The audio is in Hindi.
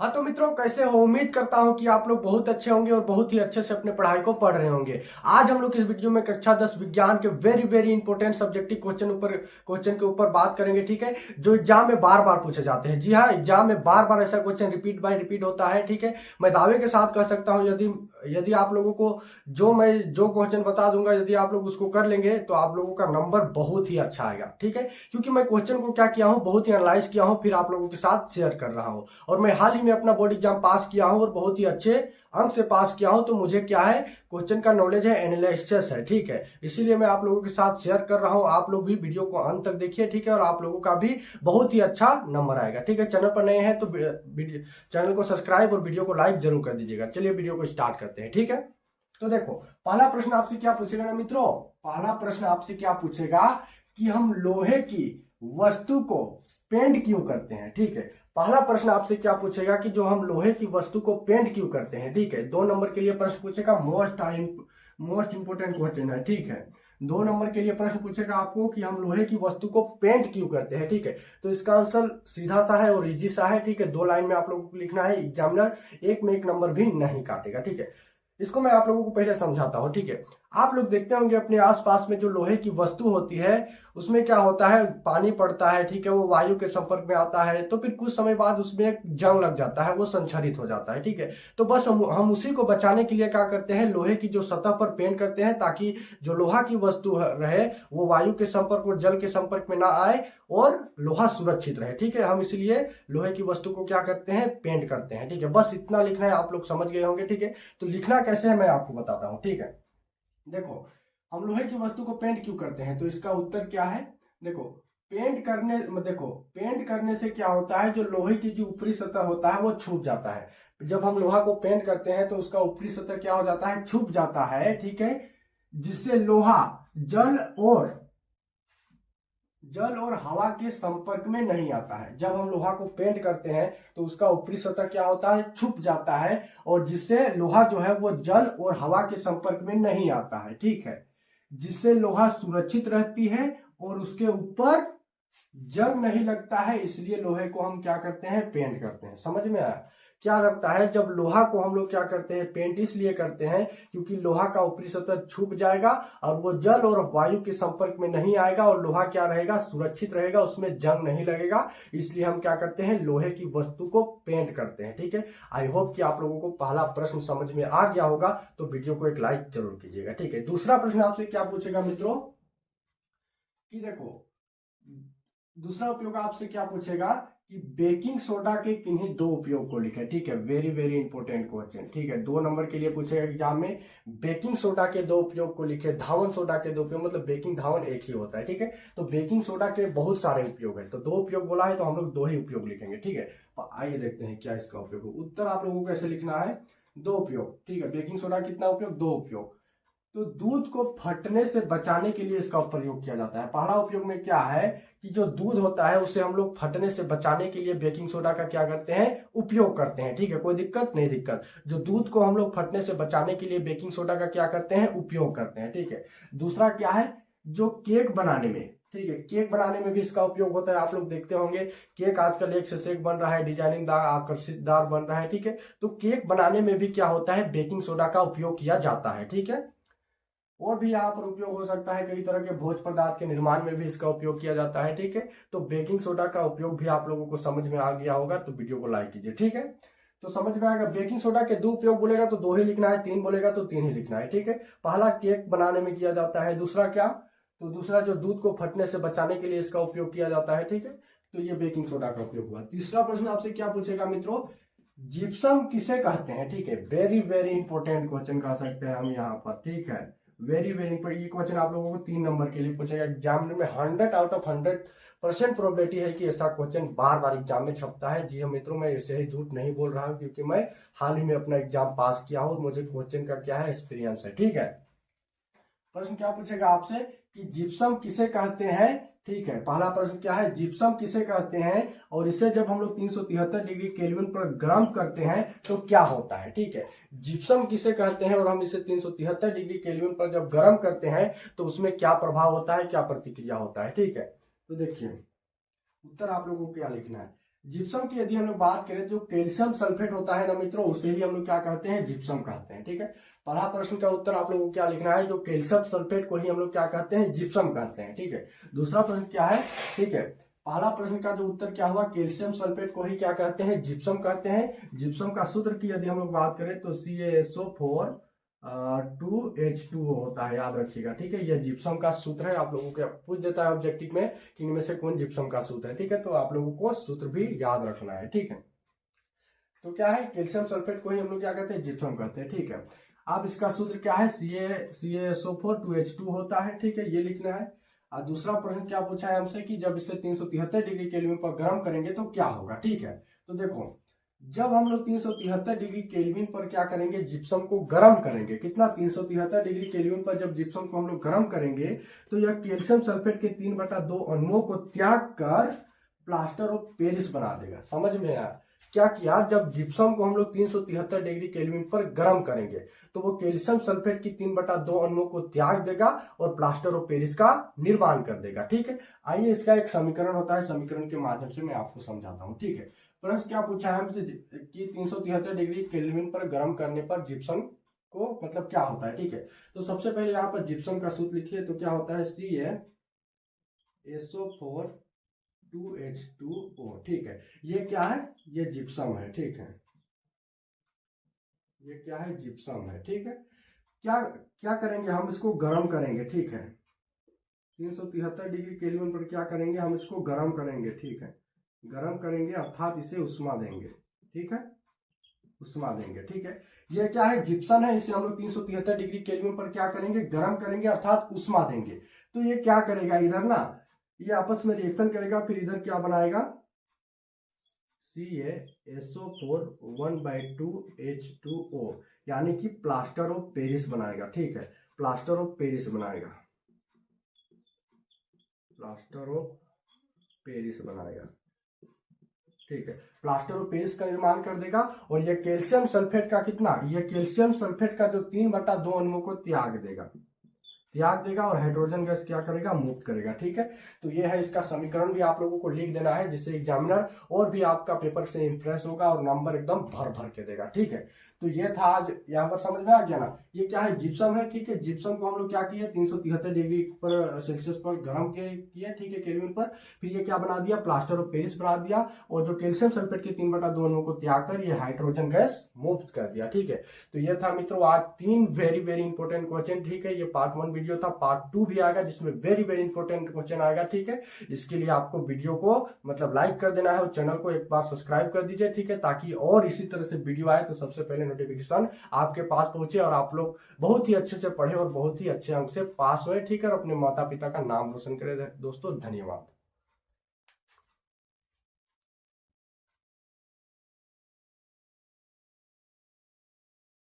हाँ तो मित्रों, कैसे हो? उम्मीद करता हूँ कि आप लोग बहुत अच्छे होंगे और बहुत ही अच्छे से अपने पढ़ाई को पढ़ रहे होंगे। आज हम लोग इस वीडियो में कक्षा 10 विज्ञान के very very important subjective question के ऊपर बात करेंगे, ठीक है। जो एग्जाम में बार बार पूछे जाते हैं। जी हाँ, एग्जाम में बार बार ऐसा क्वेश्चन रिपीट बाय रिपीट होता है, ठीक है। मैं दावे के साथ कह सकता हूँ, यदि यदि आप लोगों को जो क्वेश्चन बता दूंगा, यदि आप लोग उसको कर लेंगे तो आप लोगों का नंबर बहुत ही अच्छा आएगा, ठीक है। क्योंकि मैं क्वेश्चन को क्या किया हूँ, बहुत ही एनालाइज किया हूँ, फिर आप लोगों के साथ शेयर कर रहा हूँ। और मैं हाल ही में अपना बोर्ड एग्जाम पास किया हूं और बहुत ही अच्छे अंक से पास किया हूं, तो मुझे क्या है, क्वेश्चन का नॉलेज है, एनालिसिस है, ठीक है। इसीलिए मैं आप लोगों के साथ शेयर कर रहा हूं। आप लोग भी वीडियो को अंत तक देखिए, ठीक है, और आप लोगों का भी बहुत ही अच्छा नंबर आएगा, ठीक है। चैनल पर नए हैं तो चैनल को सब्सक्राइब और वीडियो को लाइक जरूर कर दीजिएगा। चलिए वीडियो को स्टार्ट करते हैं, ठीक है। तो देखो, पहला प्रश्न आपसे क्या पूछेगा ना मित्रों, पहला प्रश्न आपसे क्या पूछेगा कि हम लोहे की वस्तु को पेंट क्यों करते हैं, ठीक है। पहला प्रश्न आपसे क्या पूछेगा कि जो हम लोहे की वस्तु को पेंट क्यों करते हैं, ठीक है। 2 नंबर के लिए प्रश्न पूछेगा, मोस्ट इंपोर्टेंट क्वेश्चन है, ठीक है। 2 नंबर के लिए प्रश्न पूछेगा आपको कि हम लोहे की वस्तु को पेंट क्यों करते हैं, ठीक है। तो इसका आंसर सीधा सा है और इजी सा है, ठीक है। 2 लाइन में आप लोगों को लिखना है, एग्जामिनर एक में एक नंबर भी नहीं काटेगा, ठीक है। इसको मैं आप लोगों को पहले समझाता हूं, ठीक है। आप लोग देखते होंगे अपने आसपास में जो लोहे की वस्तु होती है, उसमें क्या होता है, पानी पड़ता है, ठीक है, वो वायु के संपर्क में आता है, तो फिर कुछ समय बाद उसमें एक जंग लग जाता है, वो संक्षरित हो जाता है, ठीक है। तो बस हम उसी को बचाने के लिए क्या करते हैं, लोहे की जो सतह पर पेंट करते हैं, ताकि जो लोहा की वस्तु रहे वो वायु के संपर्क और जल के संपर्क में ना आए और लोहा सुरक्षित रहे, ठीक है। हम इसलिए लोहे की वस्तु को क्या करते हैं, पेंट करते हैं, ठीक है। बस इतना लिखना है, आप लोग समझ गए होंगे, ठीक है। तो लिखना कैसे है मैं आपको बताता हूं, ठीक है। देखो, हम लोहे की वस्तु को पेंट क्यों करते हैं, तो इसका उत्तर क्या है। देखो, पेंट करने से क्या होता है, जो लोहे की जो ऊपरी सतह होता है वो छूट जाता है। जब हम लोहा को पेंट करते हैं तो उसका ऊपरी सतह क्या हो जाता है, छुप जाता है, ठीक है। जिससे लोहा जल और जल और हवा के संपर्क में नहीं आता है। जब हम लोहा को पेंट करते हैं तो उसका ऊपरी सतह क्या होता है, छुप जाता है, और जिससे लोहा जो है वो जल और हवा के संपर्क में नहीं आता है, ठीक है। जिससे लोहा सुरक्षित रहती है और उसके ऊपर जंग नहीं लगता है, इसलिए लोहे को हम क्या करते हैं, पेंट करते हैं। समझ में आया क्या लगता है। जब लोहा को हम लोग क्या करते हैं, पेंट इसलिए करते हैं क्योंकि लोहा का ऊपरी सतह छुप जाएगा और वो जल और वायु के संपर्क में नहीं आएगा, और लोहा क्या रहेगा, सुरक्षित रहेगा, उसमें जंग नहीं लगेगा। इसलिए हम क्या करते हैं, लोहे की वस्तु को पेंट करते हैं, ठीक है। आई होप कि आप लोगों को पहला प्रश्न समझ में आ गया होगा, तो वीडियो को एक लाइक जरूर कीजिएगा, ठीक है। दूसरा प्रश्न आपसे क्या पूछेगा मित्रों कि देखो, दूसरा उपयोग आपसे क्या पूछेगा कि बेकिंग सोडा के किन्हीं 2 उपयोग को लिखे, ठीक है। वेरी वेरी इंपॉर्टेंट क्वेश्चन, ठीक है। 2 नंबर के लिए पूछेगा एग्जाम में, बेकिंग सोडा के 2 उपयोग को लिखे। धावन सोडा के 2 उपयोग, मतलब बेकिंग धावन एक ही होता है, ठीक है। तो बेकिंग सोडा के बहुत सारे उपयोग है, तो 2 उपयोग बोला है तो हम लोग 2 ही उपयोग लिखेंगे, ठीक है। तो आइए देखते हैं क्या इसका उपयोग है। उत्तर आप लोगों को कैसे लिखना है, 2 उपयोग, ठीक है। बेकिंग सोडा कितना उपयोग, 2 उपयोग। तो दूध को फटने से बचाने के लिए इसका प्रयोग किया जाता है। पहला उपयोग में क्या है कि जो दूध होता है उसे हम लोग फटने से बचाने के लिए बेकिंग सोडा का क्या करते हैं, उपयोग करते हैं, ठीक है। कोई दिक्कत नहीं, दिक्कत जो दूध को हम लोग फटने से बचाने के लिए बेकिंग सोडा का क्या करते हैं, उपयोग करते हैं, ठीक है। दूसरा क्या है, जो केक बनाने में, ठीक है, केक बनाने में भी इसका उपयोग होता है। आप लोग देखते होंगे केक आजकल एक से एक बन रहा है, डिजाइनिंग दार, आकर्षित दार बन रहा है, ठीक है। तो केक बनाने में भी क्या होता है, बेकिंग सोडा का उपयोग किया जाता है, ठीक है। और भी यहाँ पर उपयोग हो सकता है, कई तरह के भोज्य पदार्थ के निर्माण में भी इसका उपयोग किया जाता है, ठीक है। तो बेकिंग सोडा का उपयोग भी आप लोगों को समझ में आ गया होगा, तो वीडियो को लाइक कीजिए, ठीक है। तो समझ में आएगा, बेकिंग सोडा के 2 उपयोग बोलेगा तो 2 ही लिखना है, 3 बोलेगा तो 3 ही लिखना है, ठीक है। पहला केक बनाने में किया जाता है, दूसरा क्या, तो दूसरा जो दूध को फटने से बचाने के लिए इसका उपयोग किया जाता है, ठीक है। तो ये बेकिंग सोडा का उपयोग हुआ। तीसरा प्रश्न आपसे क्या पूछेगा मित्रों, जिप्सम किसे कहते हैं, ठीक है। वेरी वेरी इंपॉर्टेंट क्वेश्चन कह सकते हैं हम यहाँ पर, ठीक है। वेरी वेरी इंपॉर्टेंट ये क्वेश्चन आप लोगों को 3 नंबर के लिए पूछेगा एग्जाम में। 100 आउट ऑफ 100% प्रोबेबिलिटी है कि ऐसा क्वेश्चन बार बार एग्जाम में छपता है। जी हाँ मित्रों, मैं इसे ही झूठ नहीं बोल रहा हूँ, क्योंकि मैं हाल ही में अपना एग्जाम पास किया हूँ और मुझे क्वेश्चन का क्या है, एक्सपीरियंस है, ठीक है। प्रश्न क्या पूछेगा आपसे कि जिप्सम किसे कहते हैं, ठीक है। पहला प्रश्न क्या है, जिप्सम किसे कहते हैं, और इसे जब हम लोग 373 डिग्री केल्विन पर गर्म करते हैं तो क्या होता है, ठीक है। जिप्सम किसे कहते हैं और हम इसे 373 डिग्री केल्विन पर जब गर्म करते हैं तो उसमें क्या प्रभाव होता है, क्या प्रतिक्रिया होता है, ठीक है। तो देखिए, उत्तर आप लोगों को क्या लिखना है, जिप्सम की यदि हम लोग बात करें, जो कैल्शियम सल्फेट होता है ना मित्रों, उसे ही हम लोग क्या कहते हैं, जिप्सम कहते हैं। ठीक है, पहला प्रश्न का उत्तर आप लोगों को क्या लिखना है, जो कैल्शियम सल्फेट को ही हम लोग क्या कहते हैं, जिप्सम कहते हैं। ठीक है, दूसरा प्रश्न क्या है, ठीक है, पहला प्रश्न का जो उत्तर क्या हुआ, कैल्शियम सल्फेट को ही क्या कहते हैं, जिप्सम कहते हैं। जिप्सम का सूत्र की यदि हम लोग बात करें तो CaSO4 2H2O होता है, याद रखिएगा। ठीक है, यह जिप्सम का सूत्र है। आप लोगों को पूछ देता है ऑब्जेक्टिव में कि इनमें से कौन जिप्सम का सूत्र है। ठीक है, तो आप लोगों को सूत्र भी याद रखना है। ठीक है, तो क्या है, कैल्शियम सल्फेट को ही हम लोग क्या कहते हैं, जिप्सम कहते हैं। ठीक है, अब इसका सूत्र क्या है, CaSO4 2H2 होता है। ठीक है, ये लिखना है। और दूसरा प्रश्न क्या पूछा है हमसे कि जब इसे 373 डिग्री केल्विन पर गर्म करेंगे तो क्या होगा। ठीक है, तो देखो, जब हम लोग 373 डिग्री केल्विन पर क्या करेंगे, जिप्सम को गर्म करेंगे, कितना, 373 डिग्री केल्विन पर जब जिप्सम को हम लोग गर्म करेंगे तो यह कैल्शियम सल्फेट के 3/2 अणुओं को त्याग कर प्लास्टर ऑफ पेरिस बना देगा। समझ में आया क्या किया, जब जिप्सम को हम लोग 373 डिग्री केल्विन पर गर्म करेंगे तो वो कैल्शियम सल्फेट की 3/2 अणुओं को त्याग देगा और प्लास्टर ऑफ पेरिस का निर्माण कर देगा। ठीक है, आइए इसका एक समीकरण होता है, समीकरण के माध्यम से मैं आपको समझाता हूँ। ठीक है, प्रश्न क्या पूछा है हमसे कि 373 डिग्री केल्विन पर गर्म करने पर जिप्सम को मतलब क्या होता है। ठीक है, तो सबसे पहले यहाँ पर जिप्सम का सूत्र लिखिए, तो क्या होता है, CaSO4 2H2O। ठीक है, ये क्या है, ये जिप्सम है। ठीक है, ये क्या है, जिप्सम है। ठीक है, क्या क्या करेंगे, हम इसको गर्म करेंगे। ठीक है, 373 डिग्री केल्विन पर क्या करेंगे, हम इसको गर्म करेंगे। ठीक है, गर्म करेंगे अर्थात इसे उष्मा देंगे। ठीक है, उष्मा देंगे। ठीक है, ये क्या है, जिप्सम है, इसे हम लोग 373 डिग्री केल्विन पर क्या करेंगे, गर्म करेंगे अर्थात उष्मा देंगे। तो ये क्या करेगा, इधर ना ये आपस में रिएक्शन करेगा, फिर इधर क्या बनाएगा, CaSO4 1/2H2O, यानी कि प्लास्टर ऑफ पेरिस बनाएगा। ठीक है, प्लास्टर ऑफ पेरिस बनाएगा, प्लास्टर ऑफ पेरिस बनाएगा। ठीक है, प्लास्टर ऑफ पेरिस का निर्माण कर देगा। और ये कैल्शियम सल्फेट का कितना, ये कैल्शियम सल्फेट का जो 3/2 अणुओं को त्याग देगा और हाइड्रोजन गैस क्या करेगा, मुक्त करेगा। ठीक है, तो ये है इसका समीकरण, भी आप लोगों को लिख देना है, जिससे एग्जामिनर और भी आपका पेपर से इंप्रेस होगा और नंबर एकदम भर भर के देगा। ठीक है, तो ये था आज, यहाँ पर समझ में आ गया ना, ये क्या है, जिप्सम है। ठीक है, जिप्सम को हम लोग क्या किए, 373 डिग्री पर सेल्सियस पर गर्म किया। ठीक है, केल्विन पर, फिर ये क्या बना दिया, प्लास्टर ऑफ पेरिस बना दिया, और जो कैल्शियम सल्फेट के 3/2 अणुओं को त्याग कर ये हाइड्रोजन गैस मुक्त कर दिया। ठीक है, तो ये था मित्रों आज 3 वेरी वेरी इंपॉर्टेंट क्वेश्चन। ठीक है, ये पार्ट 1 वीडियो था, पार्ट 2 भी आएगा जिसमें वेरी वेरी इंपॉर्टेंट क्वेश्चन आएगा। ठीक है, इसके लिए आपको वीडियो को मतलब लाइक कर देना है और चैनल को एक बार सब्सक्राइब कर दीजिए। ठीक है, ताकि और इसी तरह से वीडियो आए तो सबसे पहले नोटिफिकेशन आपके पास पहुंचे और आप लोग बहुत ही अच्छे से पढ़े और बहुत ही अच्छे अंक से पास हुए। ठीक है, और अपने माता पिता का नाम रोशन करें। दोस्तों धन्यवाद।